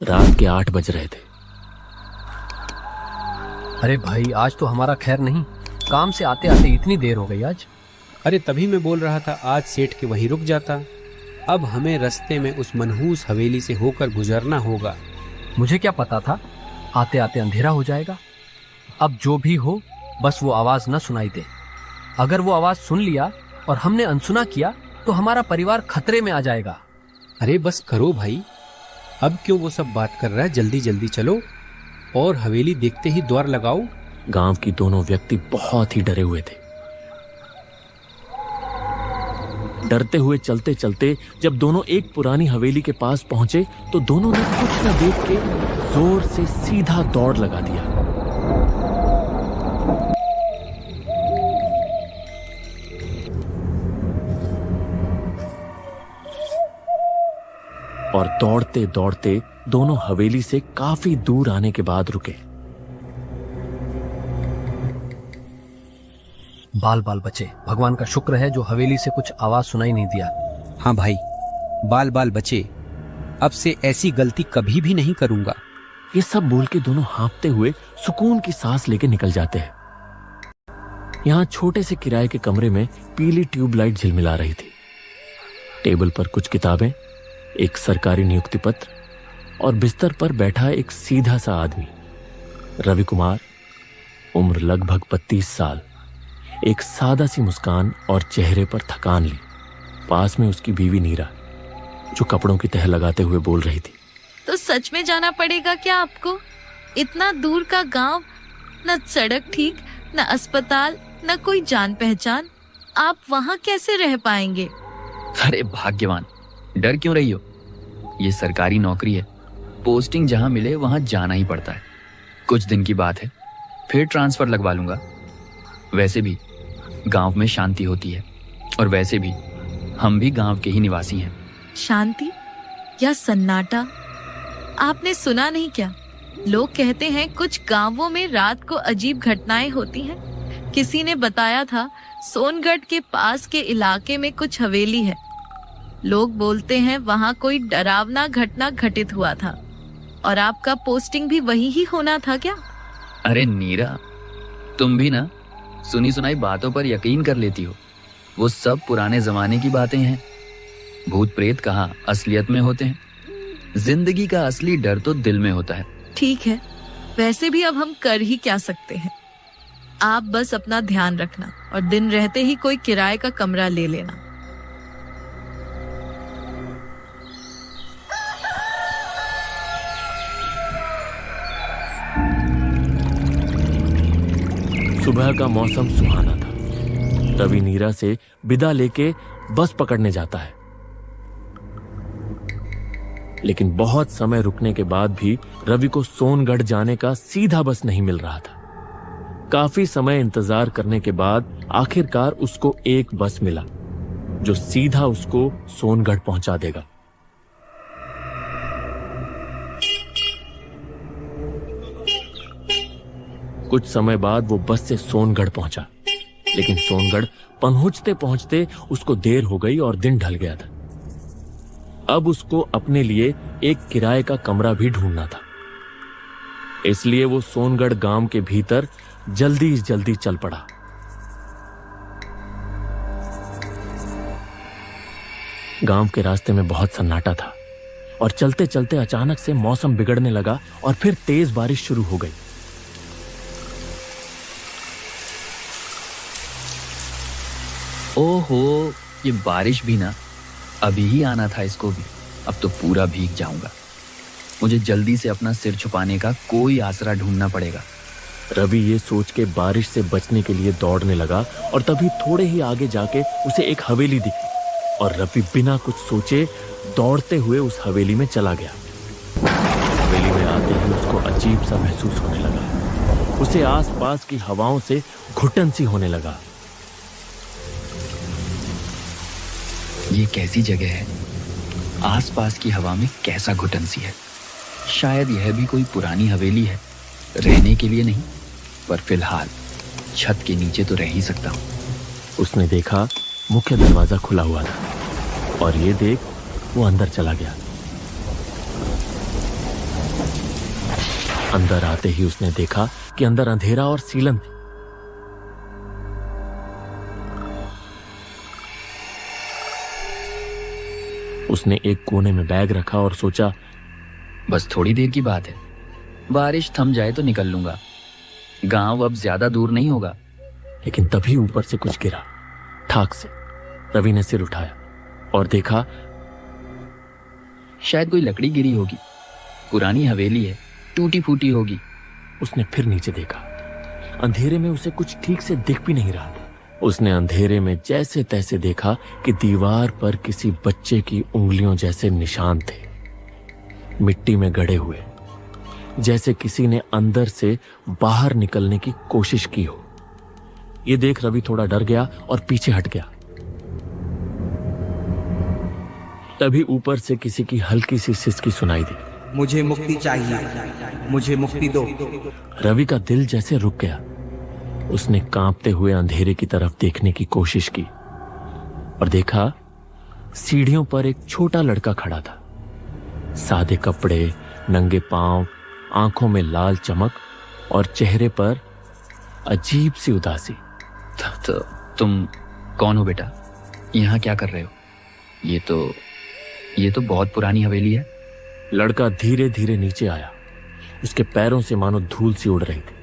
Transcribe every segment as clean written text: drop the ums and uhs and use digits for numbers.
रात के 8 बज रहे थे। अरे भाई, आज तो हमारा खैर नहीं। काम से आते आते इतनी देर हो गई आज। अरे तभी मैं बोल रहा था आज सेठ के वहीं रुक जाता। अब हमें रास्ते में उस मनहूस हवेली से होकर गुजरना होगा। मुझे क्या पता था आते आते अंधेरा हो जाएगा। अब जो भी हो, बस वो आवाज न सुनाई दे। अगर वो आवाज सुन लिया और हमने अनसुना किया तो हमारा परिवार खतरे में आ जाएगा। अरे बस करो भाई, अब क्यों वो सब बात कर रहा है। जल्दी जल्दी चलो और हवेली देखते ही द्वार लगाओ। गांव की दोनों व्यक्ति बहुत ही डरे हुए थे। डरते हुए चलते चलते जब दोनों एक पुरानी हवेली के पास पहुंचे तो दोनों ने कुछ न देख के जोर से सीधा दौड़ लगा दिया। और दौड़ते दौड़ते दोनों हवेली से काफी दूर आने के बाद रुके। बाल बाल बचे। भगवान का शुक्र है जो हवेली से कुछ आवाज सुनाई नहीं दिया। हाँ भाई, बाल बाल बचे। अब से ऐसी गलती कभी भी नहीं करूंगा। ये सब बोल के दोनों हाँफते हुए सुकून की सांस लेके निकल जाते हैं। यहां छोटे से किराए के कमरे में पीली ट्यूबलाइट झिलमिला रही थी। टेबल पर कुछ किताबें, एक सरकारी नियुक्ति पत्र और बिस्तर पर बैठा एक सीधा सा आदमी, रवि कुमार, उम्र लगभग 32 साल। एक सादा सी मुस्कान और चेहरे पर थकान ली। पास में उसकी बीवी नीरा, जो कपड़ों की तह लगाते हुए बोल रही थी। तो सच में जाना पड़ेगा क्या आपको? इतना दूर का गांव, न सड़क ठीक, न अस्पताल, न कोई जान पहचान। आप वहाँ कैसे रह पाएंगे? अरे भाग्यवान, डर क्यों रही हो? ये सरकारी नौकरी है, पोस्टिंग जहाँ मिले वहाँ जाना ही पड़ता है। कुछ दिन की बात है, फिर ट्रांसफर लगवा लूंगा। वैसे भी गांव में शांति होती है, और वैसे भी हम भी गांव के ही निवासी हैं। शांति या सन्नाटा? आपने सुना नहीं क्या? लोग कहते हैं कुछ गांवों में रात को अजीब घटनाएं होती हैं। किसी ने बताया था सोनगढ़ के पास के इलाके में कुछ हवेली है। लोग बोलते हैं वहां कोई डरावना घटना घटित हुआ था। और आपका पोस्टिंग भी वही ही होना था क्या? अरे नीरा, तुम भी ना सुनी सुनाई बातों पर यकीन कर लेती हो। वो सब पुराने जमाने की बातें हैं। भूत प्रेत कहाँ असलियत में होते हैं। जिंदगी का असली डर तो दिल में होता है। ठीक है, वैसे भी अब हम कर ही क्या सकते हैं। आप बस अपना ध्यान रखना और दिन रहते ही कोई किराए का कमरा ले लेना। सुबह का मौसम सुहाना था। रवि नीरा से विदा लेके बस पकड़ने जाता है, लेकिन बहुत समय रुकने के बाद भी रवि को सोनगढ़ जाने का सीधा बस नहीं मिल रहा था। काफी समय इंतजार करने के बाद आखिरकार उसको एक बस मिला जो सीधा उसको सोनगढ़ पहुंचा देगा। कुछ समय बाद वो बस से सोनगढ़ पहुंचा, लेकिन सोनगढ़ पहुंचते पहुंचते उसको देर हो गई और दिन ढल गया था। अब उसको अपने लिए एक किराए का कमरा भी ढूंढना था, इसलिए वो सोनगढ़ गांव के भीतर जल्दी जल्दी चल पड़ा। गांव के रास्ते में बहुत सन्नाटा था और चलते चलते अचानक से मौसम बिगड़ने लगा और फिर तेज बारिश शुरू हो गई। ओहो, ये बारिश भी ना अभी ही आना था इसको भी। अब तो पूरा भीग जाऊंगा। मुझे जल्दी से अपना सिर छुपाने का कोई आसरा ढूंढना पड़ेगा। रवि ये सोच के बारिश से बचने के लिए दौड़ने लगा और तभी थोड़े ही आगे जाके उसे एक हवेली दिखी और रवि बिना कुछ सोचे दौड़ते हुए उस हवेली में चला गया। हवेली में आते ही उसको अजीब सा महसूस होने लगा। उसे आसपास की हवाओं से घुटन सी होने लगा। ये कैसी जगह है? आसपास की हवा में कैसा घुटन सी है। शायद यह भी कोई पुरानी हवेली है। रहने के लिए नहीं, पर फिलहाल छत के नीचे तो रह ही सकता हूँ। उसने देखा मुख्य दरवाजा खुला हुआ था और ये देख वो अंदर चला गया। अंदर आते ही उसने देखा कि अंदर अंधेरा और सीलन थी। उसने एक कोने में बैग रखा और सोचा, बस थोड़ी देर की बात है, बारिश थम जाए तो निकल लूंगा, गांव अब ज्यादा दूर नहीं होगा। लेकिन तभी ऊपर से कुछ गिरा, ठाक से। रवि ने सिर उठाया और देखा शायद कोई लकड़ी गिरी होगी, पुरानी हवेली है, टूटी फूटी होगी। उसने फिर नीचे देखा। अंधेरे में उसे कुछ ठीक से दिख भी नहीं रहा था। उसने अंधेरे में जैसे तैसे देखा कि दीवार पर किसी बच्चे की उंगलियों जैसे निशान थे, मिट्टी में गड़े हुए, जैसे किसी ने अंदर से बाहर निकलने की कोशिश की हो। ये देख रवि थोड़ा डर गया और पीछे हट गया। तभी ऊपर से किसी की हल्की सी सिसकी सुनाई दी। मुझे मुक्ति चाहिए, मुझे मुक्ति दो। रवि का दिल जैसे रुक गया। उसने कांपते हुए अंधेरे की तरफ देखने की कोशिश की और देखा सीढ़ियों पर एक छोटा लड़का खड़ा था। सादे कपड़े, नंगे पांव, आंखों में लाल चमक और चेहरे पर अजीब सी उदासी। तो तुम कौन हो बेटा? यहाँ क्या कर रहे हो? ये तो बहुत पुरानी हवेली है। लड़का धीरे धीरे नीचे आया। उसके पैरों से मानो धूल सी उड़ रही थी।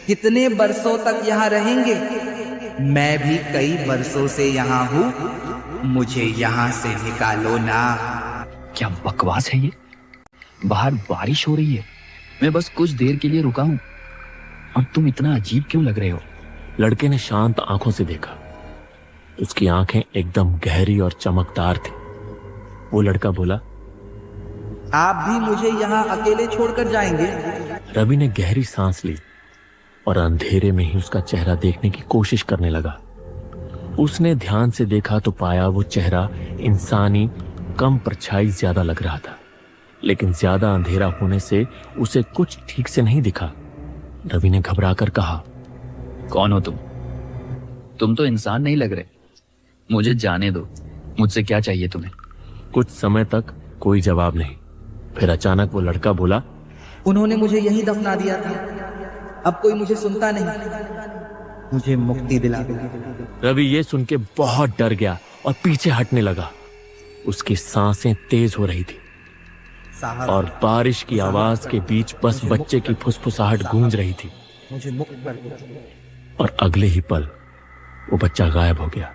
कितने बरसों तक यहाँ रहेंगे? मैं भी कई बरसों से यहाँ हूँ, मुझे यहाँ से निकालो ना। क्या बकवास है ये? बाहर बारिश हो रही है, मैं बस कुछ देर के लिए रुका हूँ और तुम इतना अजीब क्यों लग रहे हो? लड़के ने शांत आंखों से देखा। उसकी आंखें एकदम गहरी और चमकदार थी। वो लड़का बोला, आप भी मुझे यहाँ अकेले छोड़कर जाएंगे? रवि ने गहरी सांस ली और अंधेरे में ही उसका चेहरा देखने की कोशिश करने लगा। उसने ध्यान से देखा तो पाया वो चेहरा इंसानी, कम परछाई ज्यादा लग रहा था, लेकिन ज्यादा अंधेरा होने से उसे कुछ ठीक से नहीं दिखा। रवि ने घबराकर कहा, कौन हो तुम? तुम तो इंसान नहीं लग रहे, मुझे जाने दो। मुझसे क्या चाहिए तुम्हें? कुछ समय तक कोई जवाब नहीं। फिर अचानक वो लड़का बोला, उन्होंने मुझे यही दफना दिया था, अब कोई मुझे सुनता नहीं, मुझे मुक्ति दिला दो। रवि ये सुन के बहुत डर गया और पीछे हटने लगा। उसकी सांसें तेज हो रही थी और बारिश की आवाज के बीच बस बच्चे की फुसफुसाहट गूंज रही थी। मुझे मुक्त कर दो। और अगले ही पल वो बच्चा गायब हो गया।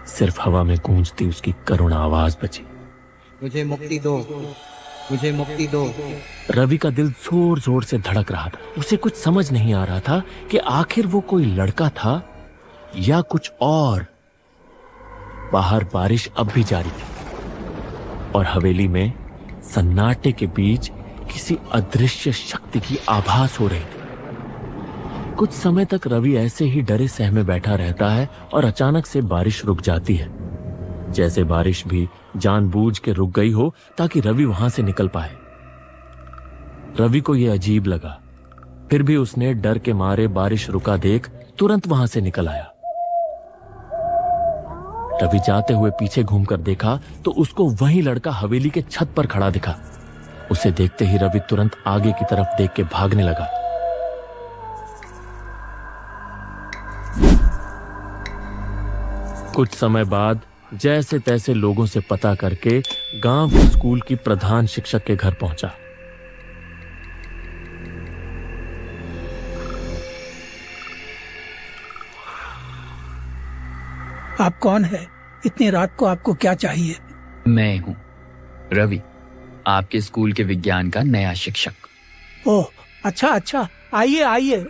सिर्फ हवा में गूंजती उसकी करुण आवाज बची, मुझे मुक्ति दो, मुझे मुक्ति दो। रवि का दिल जोर जोर से धड़क रहा था। उसे कुछ समझ नहीं आ रहा था कि आखिर वो कोई लड़का था या कुछ और। बाहर बारिश अब भी जारी थी और हवेली में सन्नाटे के बीच किसी अदृश्य शक्ति की आभास हो रही थी। कुछ समय तक रवि ऐसे ही डरे सहमे बैठा रहता है और अचानक से बारिश रुक जाती है, जैसे बारिश भी जानबूझ के रुक गई हो ताकि रवि वहां से निकल पाए। रवि को यह अजीब लगा, फिर भी उसने डर के मारे बारिश रुका देख तुरंत वहां से निकल आया। रवि जाते हुए पीछे घूमकर देखा तो उसको वही लड़का हवेली के छत पर खड़ा दिखा। उसे देखते ही रवि तुरंत आगे की तरफ देख के भागने लगा। कुछ समय बाद जैसे तैसे लोगों से पता करके गांव के स्कूल की प्रधान शिक्षक के घर पहुंचा। आप कौन है? इतनी रात को आपको क्या चाहिए? मैं हूँ रवि, आपके स्कूल के विज्ञान का नया शिक्षक। ओह, अच्छा अच्छा, आइए आइए।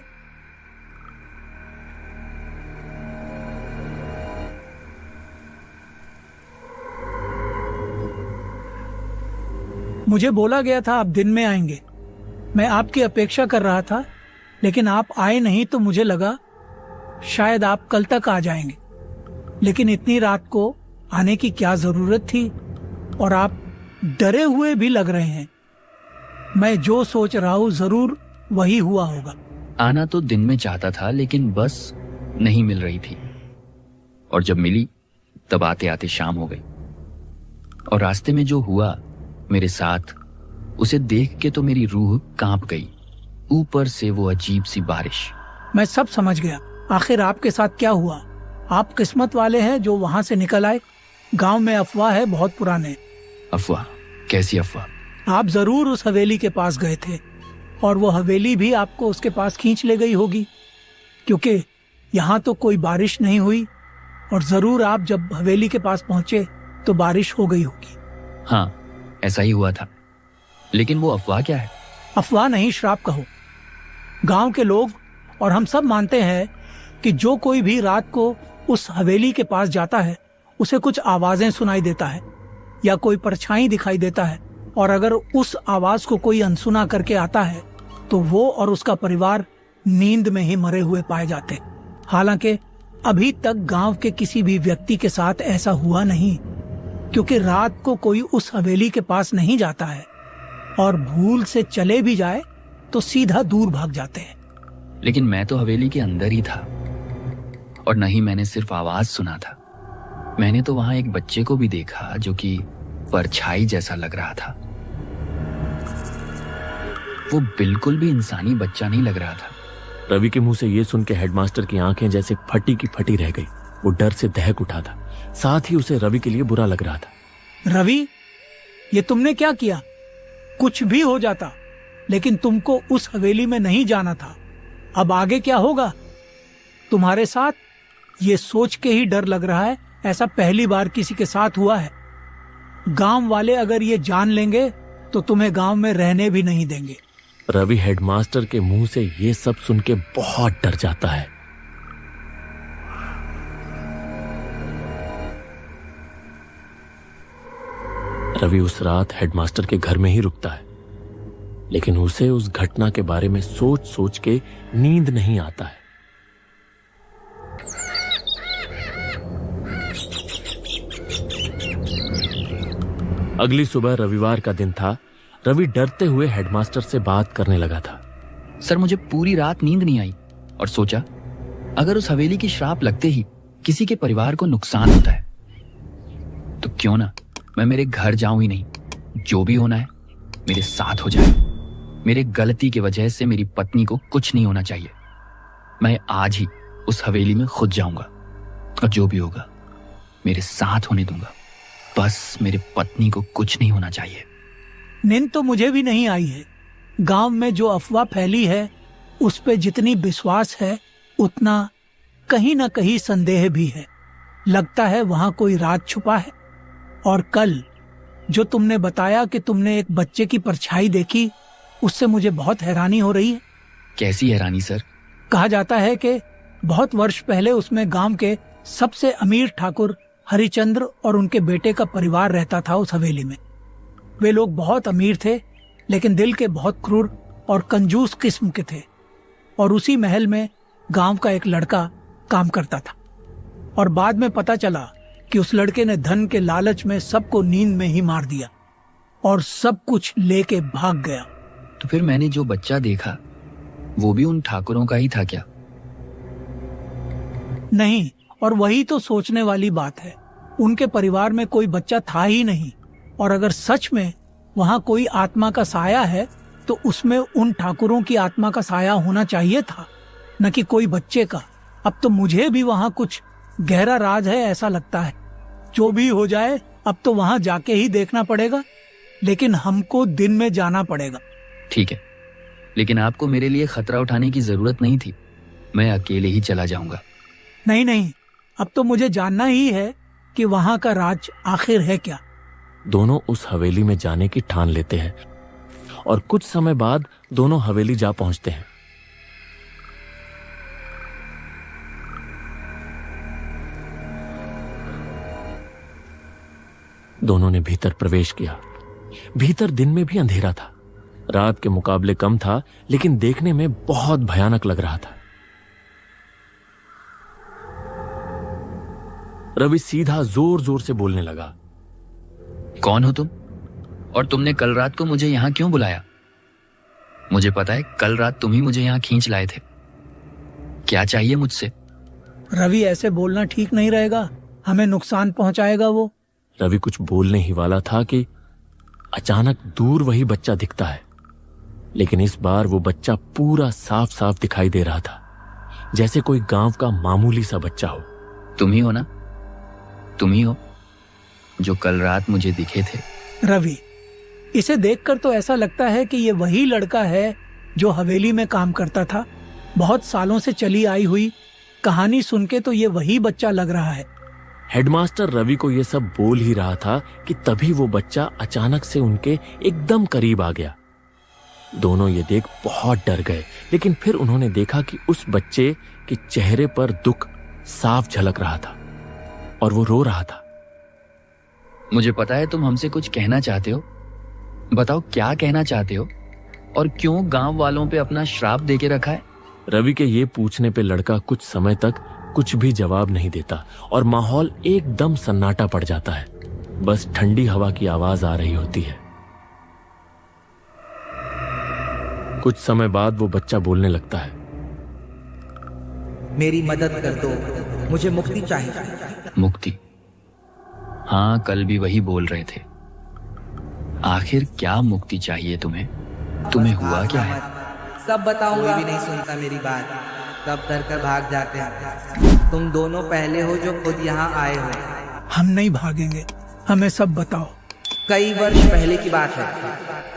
मुझे बोला गया था आप दिन में आएंगे। मैं आपकी अपेक्षा कर रहा था, लेकिन आप आए नहीं तो मुझे लगा शायद आप कल तक आ जाएंगे। लेकिन इतनी रात को आने की क्या जरूरत थी? और आप डरे हुए भी लग रहे हैं। मैं जो सोच रहा हूँ जरूर वही हुआ होगा। आना तो दिन में चाहता था, लेकिन बस नहीं मिल रही थी, और जब मिली तब आते आते शाम हो गई। और रास्ते में जो हुआ मेरे साथ उसे देख के तो मेरी रूह कांप गई, ऊपर से वो अजीब सी बारिश। मैं सब समझ गया। आखिर आपके साथ क्या हुआ? आप किस्मत वाले हैं जो वहाँ से निकल आए। गांव में अफवाह है बहुत पुराने। अफवाह? कैसी अफवाह? आप जरूर उस हवेली के पास गए थे और वो हवेली भी आपको उसके पास खींच ले गई होगी, क्योंकि यहाँ तो कोई बारिश नहीं हुई और जरूर आप जब हवेली के पास पहुंचे तो बारिश हो गई होगी। हाँ, ऐसा ही हुआ था। लेकिन वो अफवाह क्या है? अफवाह नहीं, श्राप कहो। गांव के लोग और हम सब मानते हैं कि जो कोई भी रात को उस हवेली के पास जाता है उसे कुछ आवाजें सुनाई देता है या कोई परछाई दिखाई देता है, और अगर उस आवाज को कोई अनसुना करके आता है तो वो और उसका परिवार नींद में ही मरे हुए पाए जाते हैं। हालांकि अभी तक गांव के किसी भी व्यक्ति के साथ ऐसा हुआ नहीं, क्योंकि रात को कोई उस हवेली के पास नहीं जाता है और भूल से चले भी जाए तो सीधा दूर भाग जाते हैं। लेकिन मैं तो हवेली के अंदर ही था और नहीं मैंने सिर्फ आवाज सुना था। मैंने तो वहां एक बच्चे को भी देखा जो कि परछाई जैसा लग रहा था। वो बिल्कुल भी इंसानी बच्चा नहीं लग रहा था। रवि के मुंह से ये सुन के हेडमास्टर की आंखें जैसे फटी की फटी रह गई। वो डर से दहक उठा था, साथ ही उसे रवि के लिए बुरा लग रहा था। रवि, ये तुमने क्या किया? कुछ भी हो जाता, लेकिन तुमको उस हवेली में नहीं जाना था। अब आगे क्या होगा तुम्हारे साथ, ये सोच के ही डर लग रहा है। ऐसा पहली बार किसी के साथ हुआ है। गांव वाले अगर ये जान लेंगे तो तुम्हें गांव में रहने भी नहीं देंगे। रवि हेडमास्टर के मुंह से ये सब सुन के बहुत डर जाता है। रवि उस रात हेडमास्टर के घर में ही रुकता है, लेकिन उसे उस घटना के बारे में सोच सोच के नींद नहीं आता है। अगली सुबह रविवार का दिन था। रवि डरते हुए हेडमास्टर से बात करने लगा था। सर, मुझे पूरी रात नींद नहीं आई और सोचा अगर उस हवेली की श्राप लगते ही किसी के परिवार को नुकसान होता है तो क्यों ना मैं मेरे घर जाऊं ही नहीं। जो भी होना है मेरे साथ हो जाए। मेरे गलती की वजह से मेरी पत्नी को कुछ नहीं होना चाहिए। मैं आज ही उस हवेली में खुद जाऊंगा और जो भी होगा मेरे साथ होने दूंगा। बस मेरे पत्नी को कुछ नहीं होना चाहिए। नींद तो मुझे भी नहीं आई है। गांव में जो अफवाह फैली है उस पे जितनी विश्वास है उतना कहीं ना कहीं संदेह भी है। लगता है वहां कोई राज छुपा है। और कल जो तुमने बताया कि तुमने एक बच्चे की परछाई देखी, उससे मुझे बहुत हैरानी हो रही है। कैसी हैरानी सर? कहा जाता है कि बहुत वर्ष पहले उसमें गांव के सबसे अमीर ठाकुर हरिचंद्र और उनके बेटे का परिवार रहता था उस हवेली में। वे लोग बहुत अमीर थे, लेकिन दिल के बहुत क्रूर और कंजूस किस्म के थे। और उसी महल में गांव का एक लड़का काम करता था। और बाद में पता चला कि उस लड़के ने धन के लालच में सबको नींद में ही मार दिया और सब कुछ लेके भाग गया। तो फिर मैंने जो बच्चा देखा वो भी उन ठाकुरों का ही था क्या? नहीं, और वही तो सोचने वाली बात है। उनके परिवार में कोई बच्चा था ही नहीं। और अगर सच में वहां कोई आत्मा का साया है तो उसमें उन ठाकुरों की आत्मा का साया होना चाहिए था, न कि कोई बच्चे का। अब तो मुझे भी वहां कुछ गहरा राज है ऐसा लगता है। जो भी हो जाए अब तो वहां जाके ही देखना पड़ेगा, लेकिन हमको दिन में जाना पड़ेगा। ठीक है, लेकिन आपको मेरे लिए खतरा उठाने की जरूरत नहीं थी। मैं अकेले ही चला जाऊंगा। नहीं नहीं, अब तो मुझे जानना ही है कि वहां का राज आखिर है क्या। दोनों उस हवेली में जाने की ठान लेते हैं और कुछ समय बाद दोनों हवेली जा पहुंचते हैं। दोनों ने भीतर प्रवेश किया। भीतर दिन में भी अंधेरा था। रात के मुकाबले कम था, लेकिन देखने में बहुत भयानक लग रहा था। रवि सीधा जोर जोर से बोलने लगा। कौन हो तुम? और तुमने कल रात को मुझे यहां क्यों बुलाया? मुझे पता है कल रात तुम ही मुझे यहां खींच लाए थे। क्या चाहिए मुझसे? रवि, ऐसे बोलना ठीक नहीं रहेगा। हमें नुकसान पहुंचाएगा वो। रवि कुछ बोलने ही वाला था कि अचानक दूर वही बच्चा दिखता है, लेकिन इस बार वो बच्चा पूरा साफ साफ दिखाई दे रहा था, जैसे कोई गांव का मामूली सा बच्चा हो। तुम ही हो ना? तुम ही हो जो कल रात मुझे दिखे थे? रवि, इसे देखकर तो ऐसा लगता है कि ये वही लड़का है जो हवेली में काम करता था। बहुत सालों से चली आई हुई कहानी सुन के तो ये वही बच्चा लग रहा है। हेडमास्टर रवि को ये सब बोल ही रहा था कि तभी वो बच्चा अचानक से उनके एकदम करीब आ गया। दोनों ये देख बहुत डर गए, लेकिन फिर उन्होंने देखा कि उस बच्चे के चेहरे पर दुख साफ झलक रहा था और वो रो रहा था। मुझे पता है तुम हमसे कुछ कहना चाहते हो। बताओ क्या कहना चाहते हो और क्यों गांव वालों पे अपना श्राप देके रखा है? रवि के ये पूछने पे लड़का कुछ समय तक कुछ भी जवाब नहीं देता और माहौल एकदम सन्नाटा पड़ जाता है। बस ठंडी हवा की आवाज आ रही होती है। कुछ समय बाद वो बच्चा बोलने लगता है, मेरी मदद कर दो, मुझे मुक्ति चाहिए। मुक्ति? हाँ, कल भी वही बोल रहे थे। आखिर क्या मुक्ति चाहिए तुम्हें? तुम्हें हुआ क्या है? सब बताऊंगा। कोई भी नहीं सुनता मेरी बात, सब डर कर भाग जाते हैं। तुम दोनों पहले हो जो खुद यहाँ आए हो। हम नहीं भागेंगे, हमें सब बताओ। कई वर्ष पहले की बात है।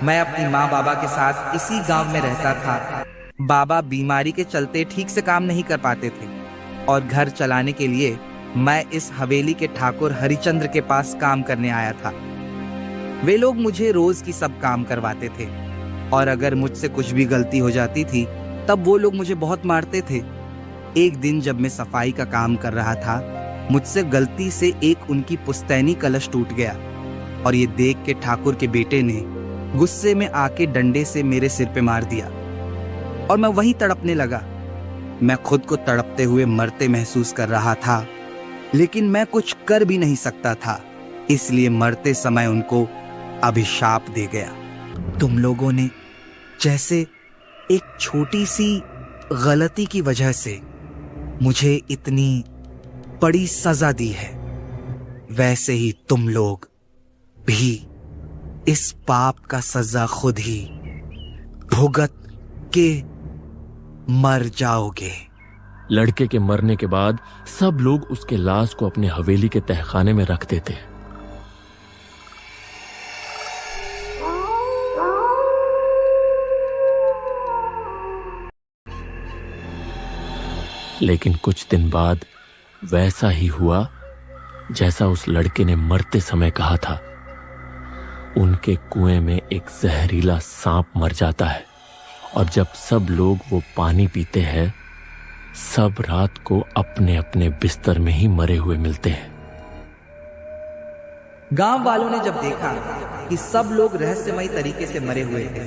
मैं अपनी माँ बाबा के साथ इसी गांव में रहता था। बाबा बीमारी के चलते ठीक से काम नहीं कर पाते थे और घर चलाने के लिए मैं इस हवेली के ठाकुर हरिचंद्र के पास काम करने आया था। वे लोग मुझे रोज की सब काम करवाते थे और अगर मुझसे कुछ भी गलती हो जाती थी तब वो लोग मुझे बहुत मारते थे। एक दिन जब मैं सफाई का काम कर रहा था, मुझसे गलती से एक उनकी पुस्तैनी कलश टूट गया और ये देख के ठाकुर के बेटे ने गुस्से में आके डंडे से मेरे सिर पे मार दिया और मैं वहीं तड़पने लगा। मैं खुद को तड़पते हुए मरते महसूस कर रहा था, लेकिन मैं कुछ कर भी नहीं सकता था, इसलिए मरते समय उनको अभिशाप दे गया। तुम लोगों ने जैसे एक छोटी सी गलती की वजह से मुझे इतनी बड़ी सजा दी है, वैसे ही तुम लोग भी इस पाप का सजा खुद ही भुगत के मर जाओगे। लड़के के मरने के बाद सब लोग उसके लाश को अपने हवेली के तहखाने में रख देते हैं। लेकिन कुछ दिन बाद वैसा ही हुआ जैसा उस लड़के ने मरते समय कहा था। उनके कुएं में एक जहरीला सांप मर जाता है और जब सब लोग वो पानी पीते हैं, सब रात को अपने अपने बिस्तर में ही मरे हुए मिलते हैं। गांव वालों ने जब देखा कि सब लोग रहस्यमयी तरीके से मरे हुए थे,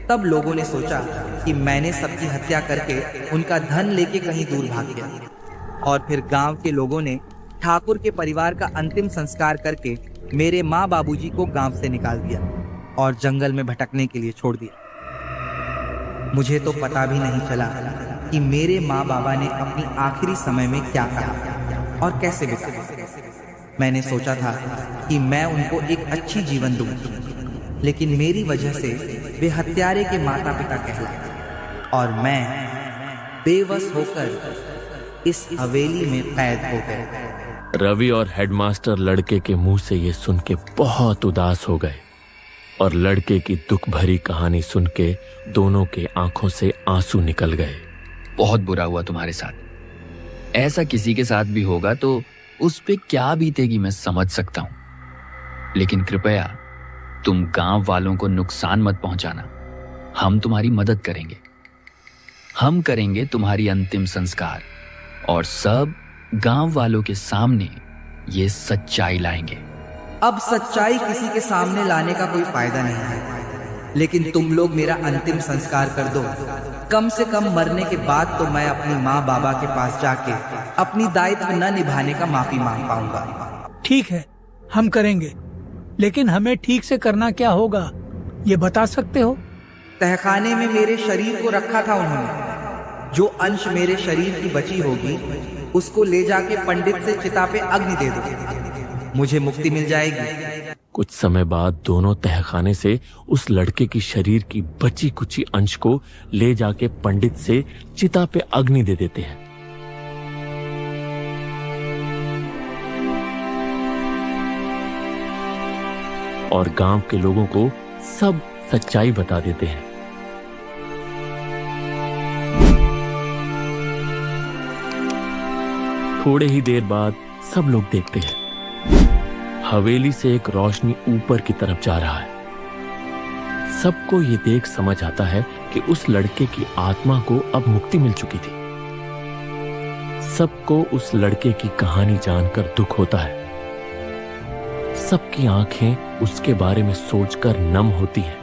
तब लोगों ने सोचा कि मैंने सबकी हत्या करके उनका धन लेके कहीं दूर भाग गया। और फिर गांव के लोगों ने ठाकुर के परिवार का अंतिम संस्कार करके मेरे माँ बाबूजी को गांव से निकाल दिया और जंगल में भटकने के लिए छोड़ दिया। मुझे तो पता भी नहीं चला कि मेरे माँ बाबा ने अपनी आखिरी समय में क्या कहा और कैसे बिताया। मैंने सोचा था कि मैं उनको एक अच्छी जीवन दूं, लेकिन मेरी वजह से वे हत्यारे के माता पिता कहलाए और मैं बेबस होकर इस हवेली में कैद हो गए। रवि और हेडमास्टर लड़के के मुंह से ये सुन के बहुत उदास हो गए और लड़के की दुख भरी कहानी सुन के दोनों के आंखों से आंसू निकल गए। बहुत बुरा हुआ तुम्हारे साथ। ऐसा किसी के साथ भी होगा तो उस पे क्या बीतेगी मैं समझ सकता हूं, लेकिन कृपया तुम गांव वालों को नुकसान मत पहुंचाना। हम तुम्हारी मदद करेंगे। हम करेंगे तुम्हारी अंतिम संस्कार और सब गांव वालों के सामने ये सच्चाई लाएंगे। अब सच्चाई किसी के सामने लाने का कोई फायदा नहीं है, लेकिन तुम लोग मेरा अंतिम संस्कार कर दो। कम से कम मरने के बाद तो मैं अपनी माँ बाबा के पास जाके अपनी दायित्व न निभाने का माफी मांग पाऊंगा। ठीक है, हम करेंगे, लेकिन हमें ठीक से करना क्या होगा ये बता सकते हो? तहखाने में मेरे शरीर को रखा था उन्होंने। जो अंश मेरे शरीर की बची होगी उसको ले जाके पंडित से चिता पे अग्नि दे दो, मुझे मुक्ति मिल जाएगी। कुछ समय बाद दोनों तहखाने से उस लड़के की शरीर की बची कुची अंश को ले जाके पंडित से चिता पे अग्नि दे देते हैं। और गांव के लोगों को सब सच्चाई बता देते हैं। थोड़े ही देर बाद सब लोग देखते हैं हवेली से एक रोशनी ऊपर की तरफ जा रहा है। सबको ये देख समझ आता है कि उस लड़के की आत्मा को अब मुक्ति मिल चुकी थी। सबको उस लड़के की कहानी जानकर दुख होता है। सबकी आंखें उसके बारे में सोचकर नम होती हैं।